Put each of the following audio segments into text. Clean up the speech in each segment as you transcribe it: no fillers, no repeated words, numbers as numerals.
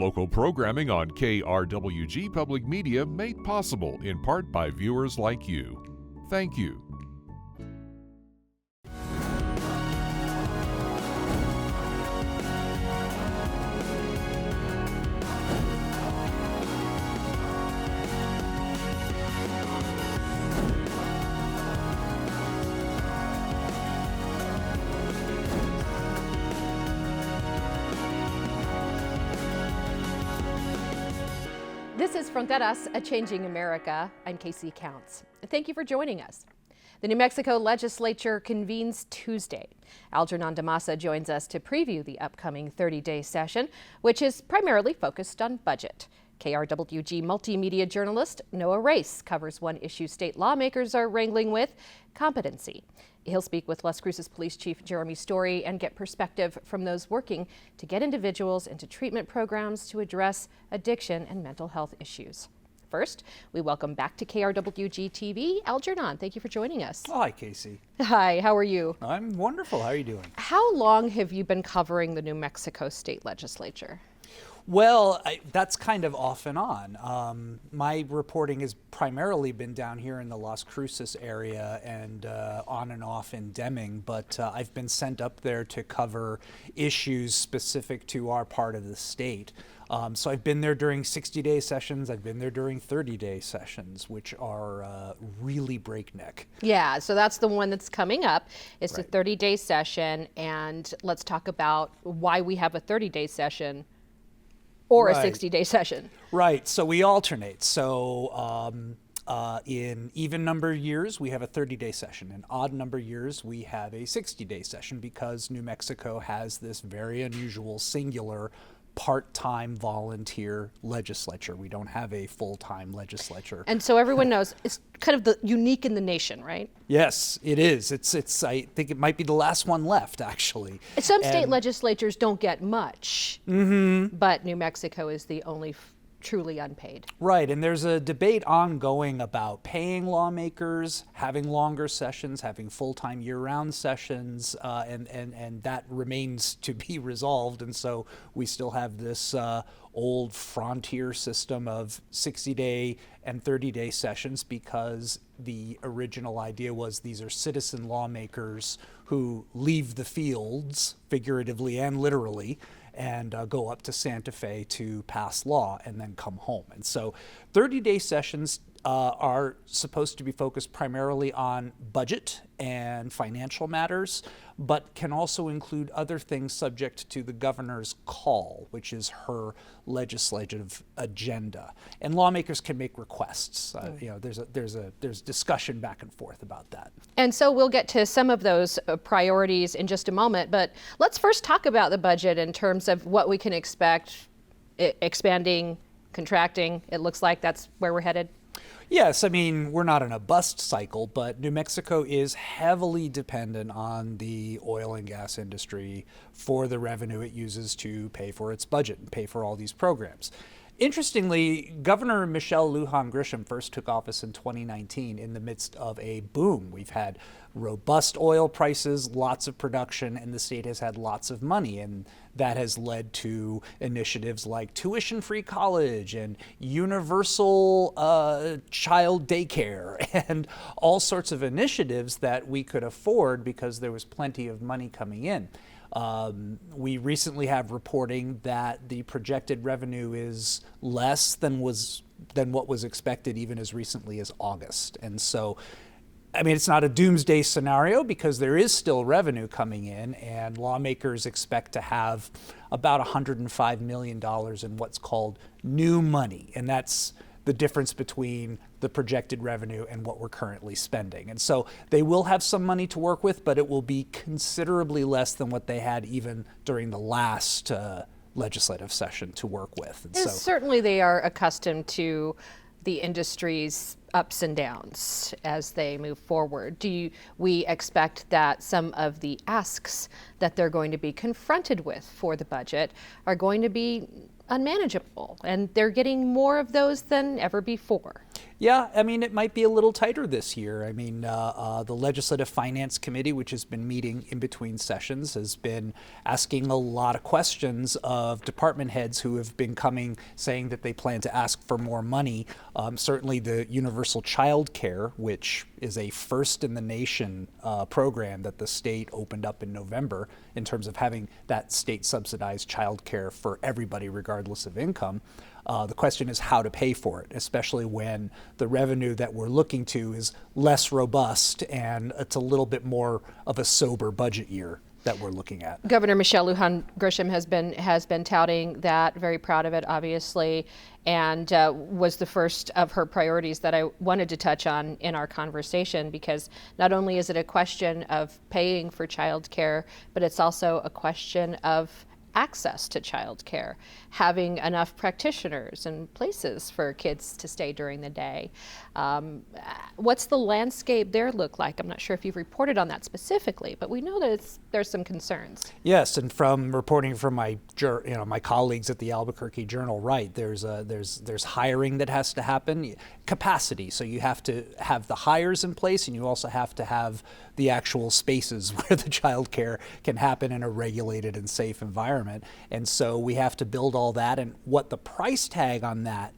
Local programming on KRWG Public Media made possible in part by viewers like you. Thank you. This is Fronteras, A Changing America. I'm Casey Counts. Thank you for joining us. The New Mexico legislature convenes Tuesday. Algernon joins us to preview the upcoming 30-day session, which is primarily focused on budget. KRWG multimedia journalist Noah Raess covers one issue state lawmakers are wrangling with: competency. He'll speak with Las Cruces Police Chief Jeremy Story and get perspective from those working to get individuals into treatment programs to address addiction and mental health issues. First, we welcome back to KRWG TV, Algernon. Thank you for joining us. Hi, Casey. Hi, how are you? I'm wonderful. How are you doing? How long have you been covering the New Mexico state legislature? Well, that's kind of off and on. My reporting has primarily been down here in the Las Cruces area and on and off in Deming, but I've been sent up there to cover issues specific to our part of the state. So I've been there during 60-day sessions. I've been there during 30-day sessions, which are really breakneck. Yeah, so that's the one that's coming up. It's Right. a 30-day session, and let's talk about why we have a 30-day session or a Right. 60-day session. Right, so we alternate. So in even number years, we have a 30-day session. In odd number years, we have a 60-day session because New Mexico has this very unusual singular part-time volunteer legislature. We don't have a full-time legislature. And so everyone knows it's kind of the unique in the nation, right? Yes, it is. It's. I think it might be the last one left, actually. Some state legislatures don't get much, but New Mexico is the only truly unpaid. Right, and there's a debate ongoing about paying lawmakers, having longer sessions, having full-time year-round sessions, and that remains to be resolved. And so we still have this old frontier system of 60-day and 30-day sessions because the original idea was these are citizen lawmakers who leave the fields, figuratively and literally, and go up to Santa Fe to pass law and then come home. And so 30-day sessions are supposed to be focused primarily on budget and financial matters, but can also include other things subject to the governor's call, which is her legislative agenda. And lawmakers can make requests. There's discussion back and forth about that. And so we'll get to some of those priorities in just a moment, but let's first talk about the budget in terms of what we can expect, expanding, contracting. It looks like that's where we're headed. Yes, I mean, we're not in a bust cycle, but New Mexico is heavily dependent on the oil and gas industry for the revenue it uses to pay for its budget and pay for all these programs. Interestingly, Governor Michelle Lujan Grisham first took office in 2019 in the midst of a boom. We've had robust oil prices, lots of production, and the state has had lots of money. And that has led to initiatives like tuition-free college and universal child daycare and all sorts of initiatives that we could afford because there was plenty of money coming in. We recently have reporting that the projected revenue is less than what was expected even as recently as August. And so, I mean, it's not a doomsday scenario because there is still revenue coming in, and lawmakers expect to have about $105 million in what's called new money. And that's the difference between the projected revenue and what we're currently spending. And so they will have some money to work with, but it will be considerably less than what they had even during the last legislative session to work with. And certainly they are accustomed to the industry's ups and downs as they move forward. We expect that some of the asks that they're going to be confronted with for the budget are going to be unmanageable, and they're getting more of those than ever before. Yeah, I mean, it might be a little tighter this year. I mean, the Legislative Finance Committee, which has been meeting in between sessions, has been asking a lot of questions of department heads who have been coming saying that they plan to ask for more money. Certainly the universal child care, which is a first in the nation program that the state opened up in November in terms of having that state subsidized child care for everybody regardless of income. The question is how to pay for it, especially when the revenue that we're looking to is less robust and it's a little bit more of a sober budget year that we're looking at. Governor Michelle Lujan Grisham has been touting that, very proud of it, obviously, and was the first of her priorities that I wanted to touch on in our conversation, because not only is it a question of paying for child care, but it's also a question of access to child care, having enough practitioners and places for kids to stay during the day. What's the landscape there look like? I'm not sure if you've reported on that specifically, but we know that there's some concerns. Yes, and from reporting from my colleagues at the Albuquerque Journal, right, there's hiring that has to happen, capacity. So you have to have the hires in place, and you also have to have the actual spaces where the child care can happen in a regulated and safe environment. And so we have to build all that, and what the price tag on that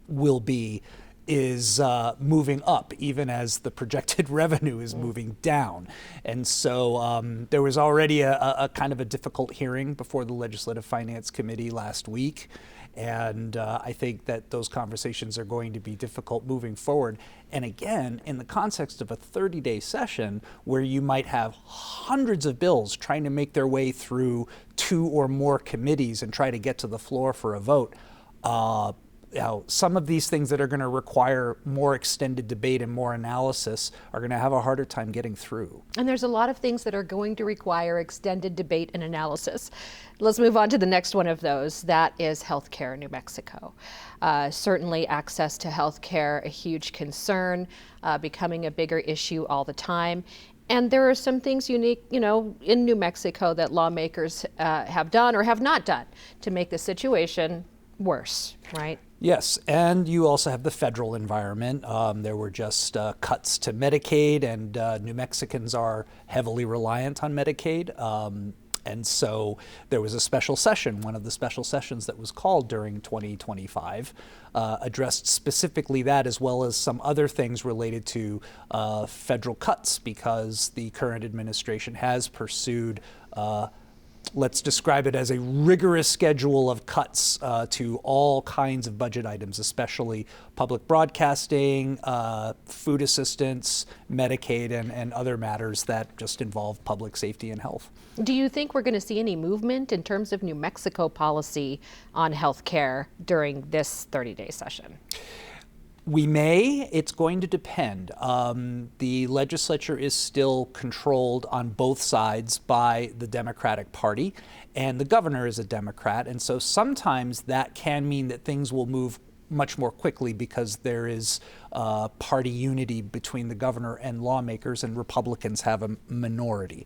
will be is moving up, even as the projected revenue is moving down. And so there was already a kind of a difficult hearing before the Legislative Finance Committee last week. And I think that those conversations are going to be difficult moving forward. And again, in the context of a 30-day session where you might have hundreds of bills trying to make their way through 2 or more committees and try to get to the floor for a vote, some of these things that are going to require more extended debate and more analysis are going to have a harder time getting through. And there's a lot of things that are going to require extended debate and analysis. Let's move on to the next one of those. That is healthcare in New Mexico. Certainly access to healthcare, a huge concern, becoming a bigger issue all the time. And there are some things unique, in New Mexico that lawmakers have done or have not done to make the situation worse, right? Yes, and you also have the federal environment. There were just cuts to Medicaid, and New Mexicans are heavily reliant on Medicaid. And so there was a special session, one of the special sessions that was called during 2025, addressed specifically that, as well as some other things related to federal cuts, because the current administration has pursued let's describe it as a rigorous schedule of cuts to all kinds of budget items, especially public broadcasting, food assistance, Medicaid, and other matters that just involve public safety and health. Do you think we're going to see any movement in terms of New Mexico policy on health care during this 30-day session? We may. It's going to depend. The legislature is still controlled on both sides by the Democratic Party, and the governor is a Democrat, and so sometimes that can mean that things will move much more quickly because there is party unity between the governor and lawmakers, and Republicans have a minority.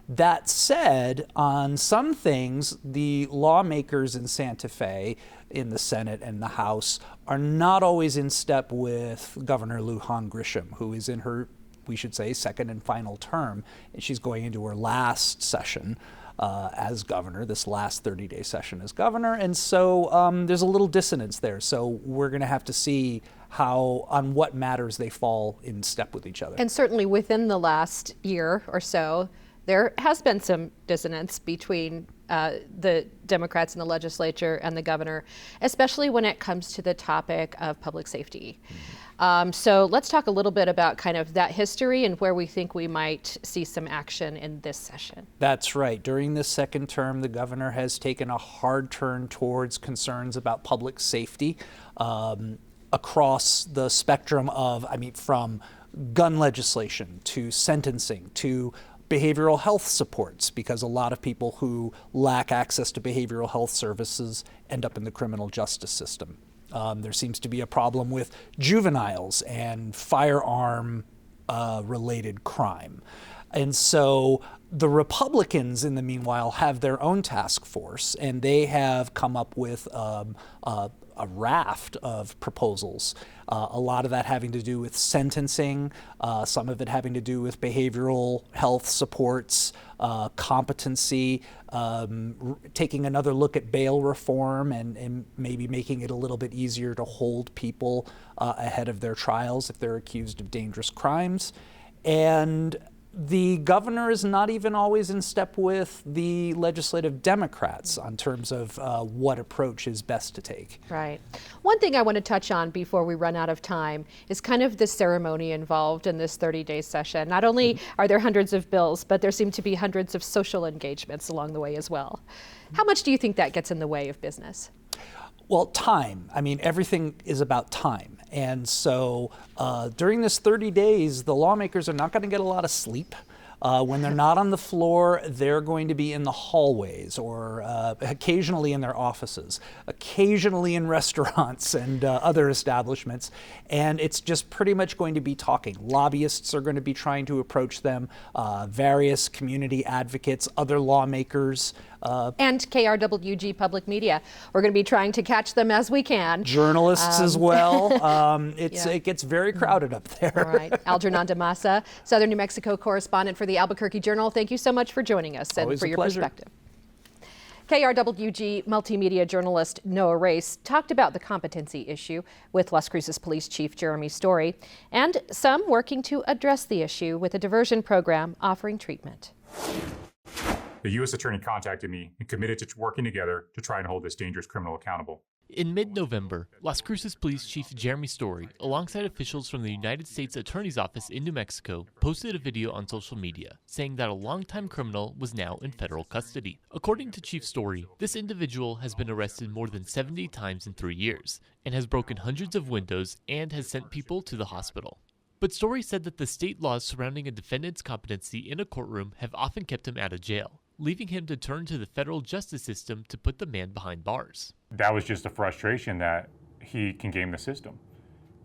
That said, on some things, the lawmakers in Santa Fe, in the Senate and the House, are not always in step with Governor Lujan Grisham, who is in her, we should say, second and final term. And she's going into her last session as governor, this last 30-day session as governor. And so there's a little dissonance there. So we're going to have to see on what matters they fall in step with each other. And certainly within the last year or so, there has been some dissonance between the Democrats in the legislature and the governor, especially when it comes to the topic of public safety. So let's talk a little bit about kind of that history and where we think we might see some action in this session. That's right. During this second term, the governor has taken a hard turn towards concerns about public safety across the spectrum of, from gun legislation to sentencing to behavioral health supports, because a lot of people who lack access to behavioral health services end up in the criminal justice system. There seems to be a problem with juveniles and firearm related crime. And so the Republicans, in the meanwhile, have their own task force, and they have come up with a raft of proposals. A lot of that having to do with sentencing, some of it having to do with behavioral health supports, competency, taking another look at bail reform and maybe making it a little bit easier to hold people ahead of their trials if they're accused of dangerous crimes. And the governor is not even always in step with the legislative Democrats on terms of what approach is best to take. Right. One thing I want to touch on before we run out of time is kind of the ceremony involved in this 30-day session. Not only are there hundreds of bills, but there seem to be hundreds of social engagements along the way as well. How much do you think that gets in the way of business? Well, time. I mean, everything is about time. And so during this 30 days, the lawmakers are not going to get a lot of sleep. When they're not on the floor, they're going to be in the hallways or occasionally in their offices, occasionally in restaurants and other establishments. And it's just pretty much going to be talking. Lobbyists are going to be trying to approach them, various community advocates, other lawmakers. And KRWG Public Media. We're going to be trying to catch them as we can. Journalists as well. It gets very crowded up there. All right. Algernon Damasa, Southern New Mexico correspondent for the Albuquerque Journal. Thank you so much for joining us and for your perspective. KRWG multimedia journalist Noah Raess talked about the competency issue with Las Cruces Police Chief Jeremy Story, and some working to address the issue with a diversion program offering treatment. The U.S. Attorney contacted me and committed to working together to try and hold this dangerous criminal accountable. In mid-November, Las Cruces Police Chief Jeremy Story, alongside officials from the United States Attorney's Office in New Mexico, posted a video on social media saying that a longtime criminal was now in federal custody. According to Chief Story, this individual has been arrested more than 70 times in 3 years and has broken hundreds of windows and has sent people to the hospital. But Story said that the state laws surrounding a defendant's competency in a courtroom have often kept him out of jail, leaving him to turn to the federal justice system to put the man behind bars. That was just a frustration that he can game the system,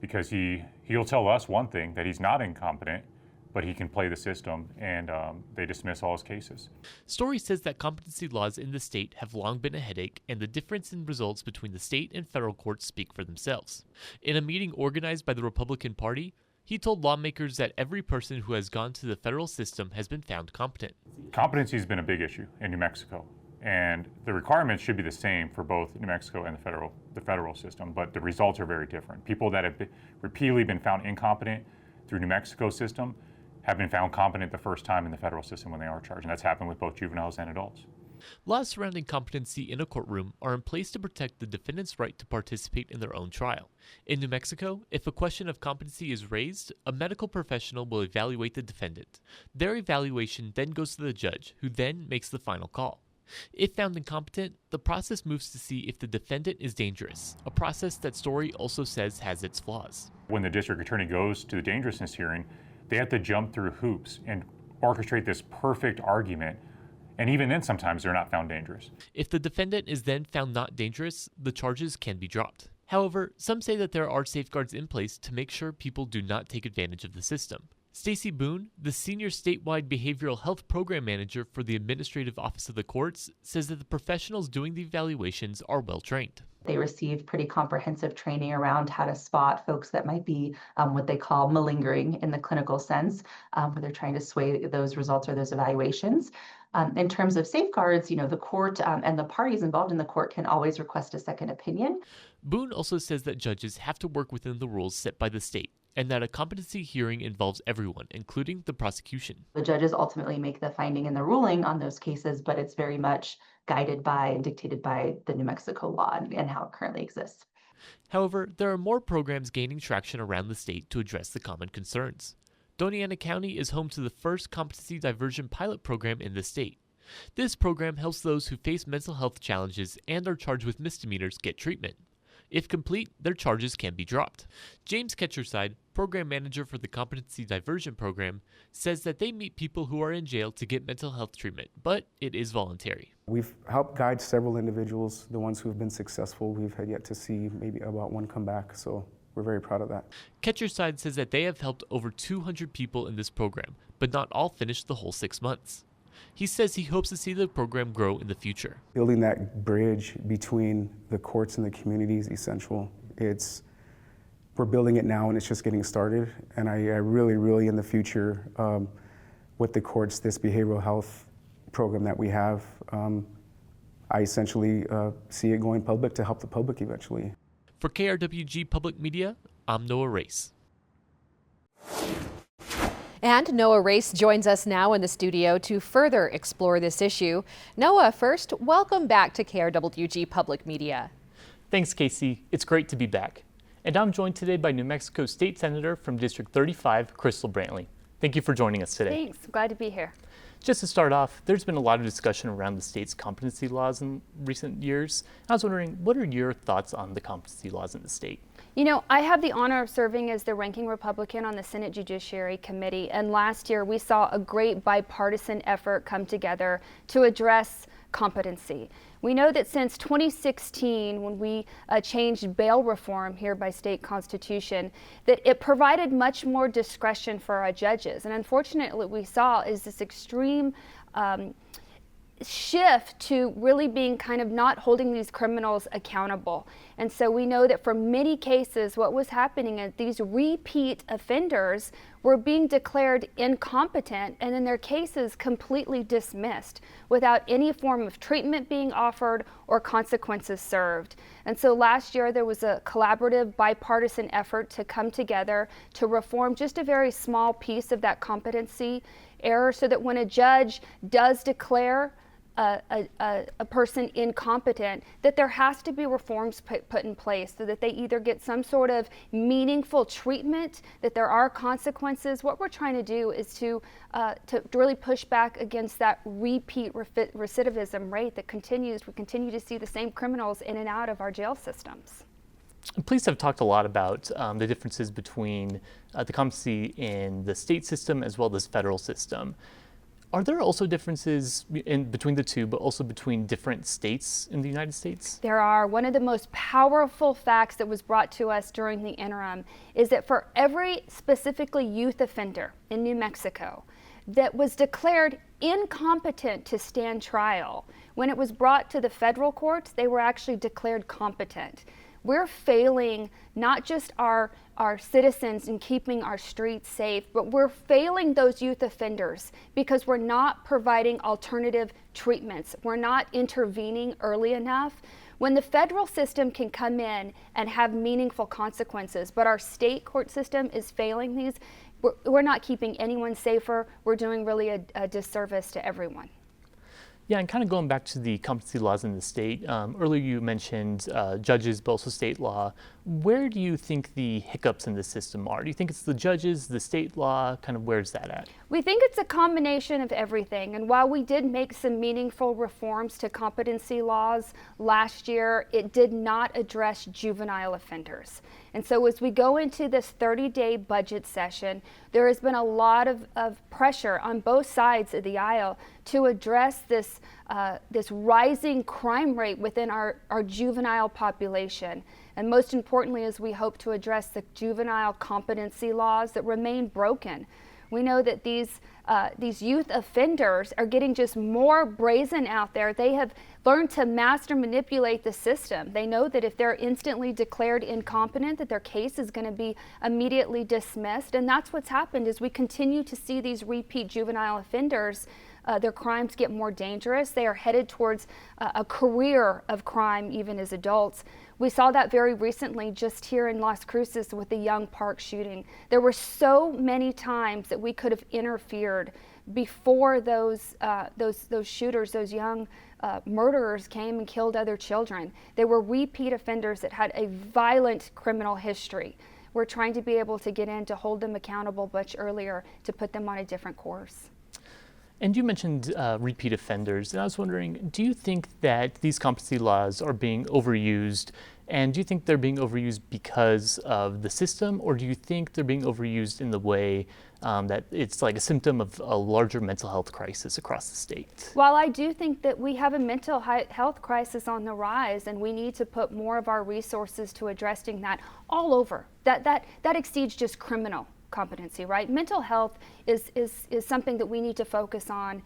because he'll tell us one thing, that he's not incompetent, but he can play the system, and they dismiss all his cases. Story says that competency laws in the state have long been a headache, and the difference in results between the state and federal courts speak for themselves. In a meeting organized by the Republican Party, he told lawmakers that every person who has gone to the federal system has been found competent. Competency has been a big issue in New Mexico, and the requirements should be the same for both New Mexico and the federal system, but the results are very different. People that have repeatedly been found incompetent through New Mexico system have been found competent the first time in the federal system when they are charged, and that's happened with both juveniles and adults. Laws surrounding competency in a courtroom are in place to protect the defendant's right to participate in their own trial. In New Mexico, if a question of competency is raised, a medical professional will evaluate the defendant. Their evaluation then goes to the judge, who then makes the final call. If found incompetent, the process moves to see if the defendant is dangerous, a process that Story also says has its flaws. When the district attorney goes to the dangerousness hearing, they have to jump through hoops and orchestrate this perfect argument. And even then, sometimes they're not found dangerous. If the defendant is then found not dangerous, the charges can be dropped. However, some say that there are safeguards in place to make sure people do not take advantage of the system. Stacy Boone, the senior statewide behavioral health program manager for the Administrative Office of the Courts, says that the professionals doing the evaluations are well trained. They receive pretty comprehensive training around how to spot folks that might be what they call malingering in the clinical sense, where they're trying to sway those results or those evaluations. In terms of safeguards, the court and the parties involved in the court can always request a second opinion. Boone also says that judges have to work within the rules set by the state, and that a competency hearing involves everyone, including the prosecution. The judges ultimately make the finding and the ruling on those cases, but it's very much guided by and dictated by the New Mexico law and how it currently exists. However, there are more programs gaining traction around the state to address the common concerns. Doña Ana County is home to the first competency diversion pilot program in the state. This program helps those who face mental health challenges and are charged with misdemeanors get treatment. If complete, their charges can be dropped. James Ketcherside, program manager for the Competency Diversion Program, says that they meet people who are in jail to get mental health treatment, but it is voluntary. We've helped guide several individuals. The ones who have been successful, we've had yet to see maybe about one come back, so we're very proud of that. Catcher's Side says that they have helped over 200 people in this program, but not all finished the whole 6 months. He says he hopes to see the program grow in the future. Building that bridge between the courts and the community is essential. We're building it now and it's just getting started. And I really in the future, with the courts, this behavioral health program that we have, I essentially see it going public to help the public eventually. For KRWG Public Media, I'm Noah Raess. And Noah Raess joins us now in the studio to further explore this issue. Noah, first, welcome back to KRWG Public Media. Thanks, Casey. It's great to be back. And I'm joined today by New Mexico State Senator from District 35, Crystal Brantley. Thank you for joining us today. Thanks. Glad to be here. Just to start off, there's been a lot of discussion around the state's competency laws in recent years. I was wondering, what are your thoughts on the competency laws in the state? You know, I have the honor of serving as the ranking Republican on the Senate Judiciary Committee, and last year we saw a great bipartisan effort come together to address competency. We know that since 2016, when we changed bail reform here by state constitution, that it provided much more discretion for our judges. And unfortunately, what we saw is this extreme shift to really being kind of not holding these criminals accountable. And so we know that for many cases, what was happening is these repeat offenders were being declared incompetent and then their cases completely dismissed without any form of treatment being offered or consequences served. And so last year there was a collaborative bipartisan effort to come together to reform just a very small piece of that competency error so that when a judge does declare a person incompetent, that there has to be reforms put in place so that they either get some sort of meaningful treatment, that there are consequences. What we're trying to do is to really push back against that repeat recidivism rate that continues. We continue to see the same criminals in and out of our jail systems. Police have talked a lot about the differences between the competency in the state system as well as federal system. Are there also differences between the two, but also between different states in the United States? There are. One of the most powerful facts that was brought to us during the interim is that for every specifically youth offender in New Mexico that was declared incompetent to stand trial, when it was brought to the federal courts, they were actually declared competent. We're failing not just our citizens in keeping our streets safe, but we're failing those youth offenders because we're not providing alternative treatments. We're not intervening early enough. When the federal system can come in and have meaningful consequences, but our state court system is failing these, we're not keeping anyone safer. We're doing really a disservice to everyone. Yeah, and kind of going back to the competency laws in the state, earlier you mentioned judges, but also state law. Where do you think the hiccups in the system are? Do you think it's the judges, the state law, kind of where's that at? We think it's a combination of everything. And while we did make some meaningful reforms to competency laws last year, it did not address juvenile offenders. And so as we go into this 30-day budget session, there has been a lot of pressure on both sides of the aisle to address this rising crime rate within our juvenile population. And most importantly, as we hope to address the juvenile competency laws that remain broken. We know that these youth offenders are getting just more brazen out there. They have learned to master manipulate the system. They know that if they're instantly declared incompetent, that their case is going to be immediately dismissed. And that's what's happened as we continue to see these repeat juvenile offenders. Their crimes get more dangerous. They are headed towards a career of crime even as adults. We saw that very recently just here in Las Cruces with the Young Park shooting. There were so many times that we could have interfered before those shooters, those young murderers came and killed other children. They were repeat offenders that had a violent criminal history. We're trying to be able to get in to hold them accountable much earlier to put them on a different course. And you mentioned repeat offenders, and I was wondering, do you think that these competency laws are being overused? And do you think they're being overused because of the system, or do you think they're being overused in the way that it's like a symptom of a larger mental health crisis across the state? While I do think that we have a mental health crisis on the rise, and we need to put more of our resources to addressing that all over, that exceeds just criminal competency, right? Mental health is something that we need to focus on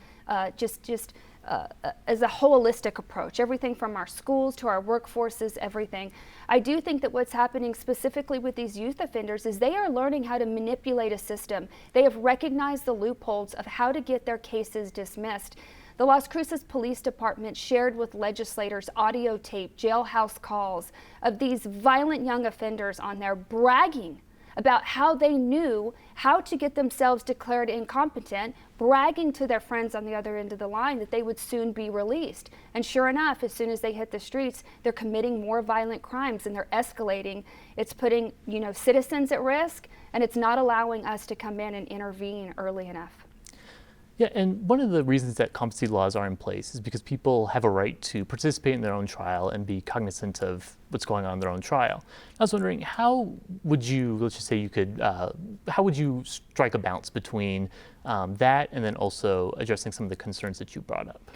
as a holistic approach, everything from our schools to our workforces, everything. I do think that what's happening specifically with these youth offenders is they are learning how to manipulate a system. They have recognized the loopholes of how to get their cases dismissed. The Las Cruces Police Department shared with legislators audio tape, jailhouse calls of these violent young offenders on there bragging about how they knew how to get themselves declared incompetent, bragging to their friends on the other end of the line that they would soon be released. And sure enough, as soon as they hit the streets, they're committing more violent crimes and they're escalating. It's putting, citizens at risk, and it's not allowing us to come in and intervene early enough. Yeah, and one of the reasons that competency laws are in place is because people have a right to participate in their own trial and be cognizant of what's going on in their own trial. I was wondering, how would you, let's just say how would you strike a balance between that and then also addressing some of the concerns that you brought up?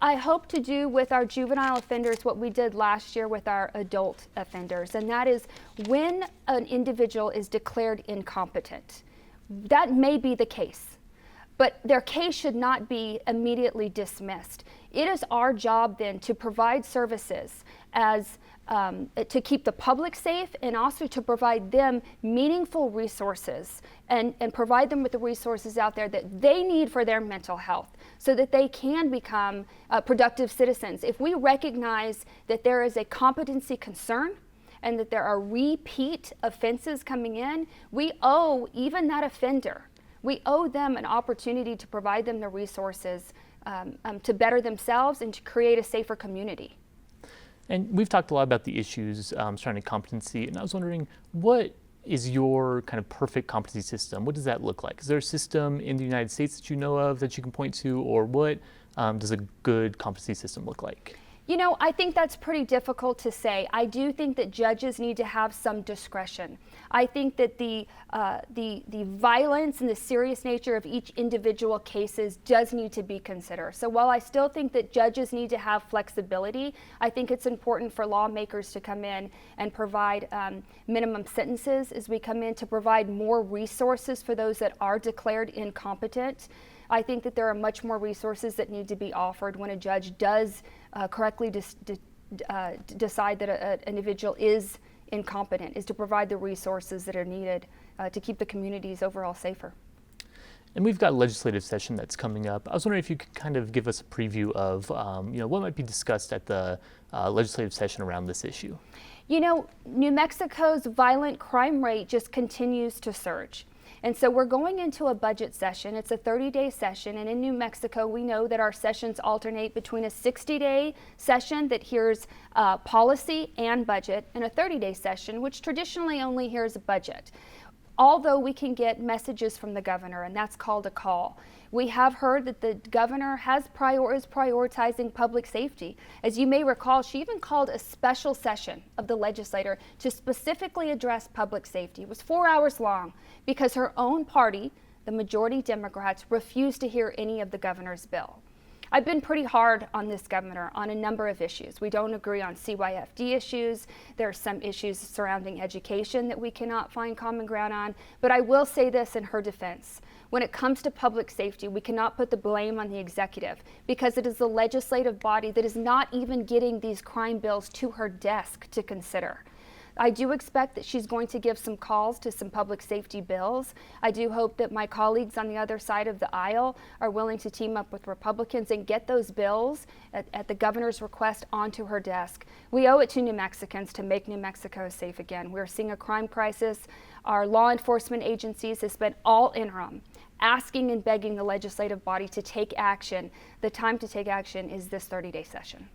I hope to do with our juvenile offenders what we did last year with our adult offenders, and that is when an individual is declared incompetent, that may be the case, but their case should not be immediately dismissed. It is our job then to provide services to keep the public safe, and also to provide them meaningful resources and provide them with the resources out there that they need for their mental health so that they can become productive citizens. If we recognize that there is a competency concern and that there are repeat offenses coming in, we owe even that offender, we owe them an opportunity to provide them the resources to better themselves and to create a safer community. And we've talked a lot about the issues surrounding competency, and I was wondering, what is your kind of perfect competency system? What does that look like? Is there a system in the United States that you know of that you can point to, or what does a good competency system look like? I think that's pretty difficult to say. I do think that judges need to have some discretion. I think that the violence and the serious nature of each individual cases does need to be considered. So while I still think that judges need to have flexibility, I think it's important for lawmakers to come in and provide minimum sentences as we come in, to provide more resources for those that are declared incompetent. I think that there are much more resources that need to be offered when a judge does correctly decide that an individual is incompetent, is to provide the resources that are needed to keep the communities overall safer. And we've got a legislative session that's coming up. I was wondering if you could kind of give us a preview of what might be discussed at the legislative session around this issue. New Mexico's violent crime rate just continues to surge. And so we're going into a budget session. It's a 30-day session, and in New Mexico we know that our sessions alternate between a 60-day session that hears policy and budget, and a 30-day session which traditionally only hears a budget. Although we can get messages from the governor, and that's called a call. We have heard that the governor is prioritizing public safety. As you may recall, she even called a special session of the legislature to specifically address public safety. It was 4 hours long because her own party, the majority Democrats, refused to hear any of the governor's bill. I've been pretty hard on this governor on a number of issues. We don't agree on CYFD issues. There are some issues surrounding education that we cannot find common ground on. But I will say this in her defense. When it comes to public safety, we cannot put the blame on the executive, because it is the legislative body that is not even getting these crime bills to her desk to consider. I do expect that she's going to give some calls to some public safety bills. I do hope that my colleagues on the other side of the aisle are willing to team up with Republicans and get those bills at the governor's request onto her desk. We owe it to New Mexicans to make New Mexico safe again. We're seeing a crime crisis. Our law enforcement agencies have spent all interim asking and begging the legislative body to take action. The time to take action is this 30-day session.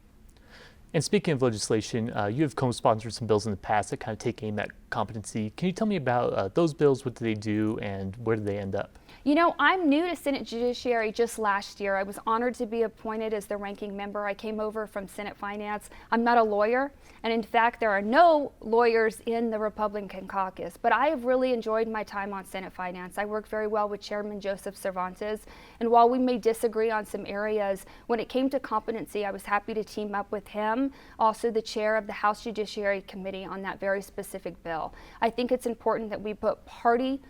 And speaking of legislation, you have co-sponsored some bills in the past that kind of take aim at competency. Can you tell me about those bills? What do they do, and where do they end up? You know, I'm new to Senate Judiciary just last year. I was honored to be appointed as the ranking member. I came over from Senate Finance. I'm not a lawyer, and in fact, there are no lawyers in the Republican caucus, but I have really enjoyed my time on Senate Finance. I worked very well with Chairman Joseph Cervantes, and while we may disagree on some areas, when it came to competency, I was happy to team up with him, also the chair of the House Judiciary Committee, on that very specific bill. I think it's important that we put party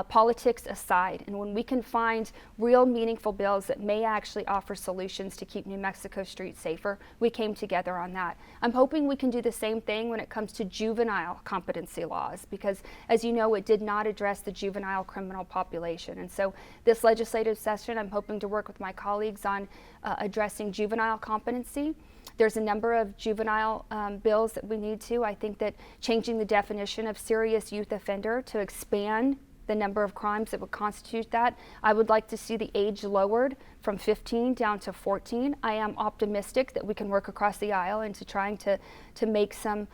politics aside, and when we can find real meaningful bills that may actually offer solutions to keep New Mexico streets safer, we came together on that. I'm hoping we can do the same thing when it comes to juvenile competency laws, because as you know, it did not address the juvenile criminal population. And so this legislative session, I'm hoping to work with my colleagues on addressing juvenile competency. There's a number of juvenile bills that we need to. I think that changing the definition of serious youth offender to expand the number of crimes that would constitute that. I would like to see the age lowered from 15 down to 14. I am optimistic that we can work across the aisle into trying to make some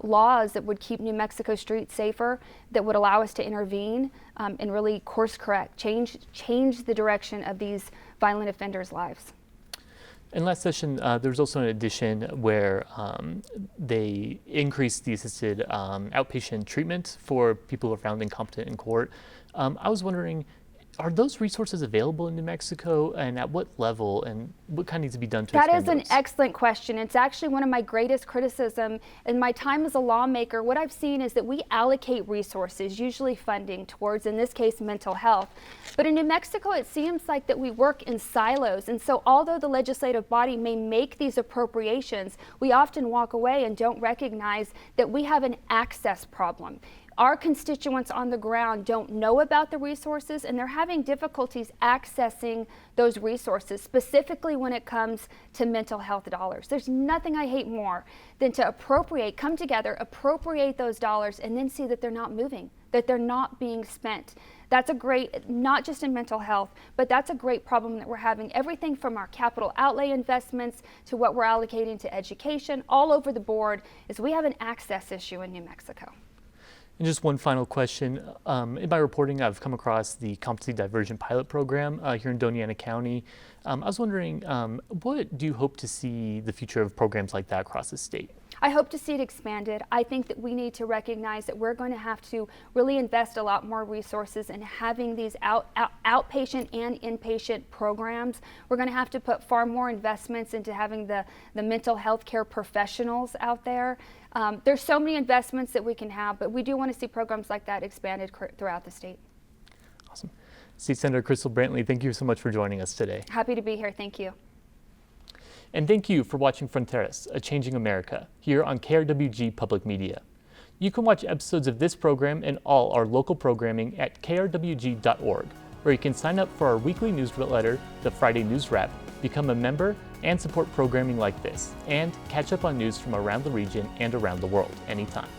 laws that would keep New Mexico streets safer, that would allow us to intervene and really course correct, change the direction of these violent offenders' lives. In last session, there was also an addition where they increased the assisted outpatient treatment for people who are found incompetent in court. I was wondering, are those resources available in New Mexico, and at what level, and what kind of needs to be done to expand those? That is an excellent question. It's actually one of my greatest criticism in my time as a lawmaker. What I've seen is that we allocate resources, usually funding, towards, in this case, mental health. But in New Mexico, it seems like that we work in silos. And so although the legislative body may make these appropriations, we often walk away and don't recognize that we have an access problem. Our constituents on the ground don't know about the resources, and they're having difficulties accessing those resources, specifically when it comes to mental health dollars. There's nothing I hate more than to come together, appropriate those dollars, and then see that they're not moving, that they're not being spent. That's a great, not just in mental health, but that's a great problem that we're having. Everything from our capital outlay investments to what we're allocating to education, all over the board, is we have an access issue in New Mexico. And just one final question. In my reporting, I've come across the Competency Diversion Pilot Program here in Doña Ana County. I was wondering, what do you hope to see the future of programs like that across the state? I hope to see it expanded. I think that we need to recognize that we're going to have to really invest a lot more resources in having these outpatient and inpatient programs. We're going to have to put far more investments into having the mental health care professionals out there. There's so many investments that we can have, but we do want to see programs like that expanded throughout the state. Awesome. State Senator Crystal Brantley, thank you so much for joining us today. Happy to be here. Thank you. And thank you for watching Fronteras, A Changing America, here on KRWG Public Media. You can watch episodes of this program and all our local programming at krwg.org, where you can sign up for our weekly newsletter, the Friday News Wrap, become a member, and support programming like this, and catch up on news from around the region and around the world anytime.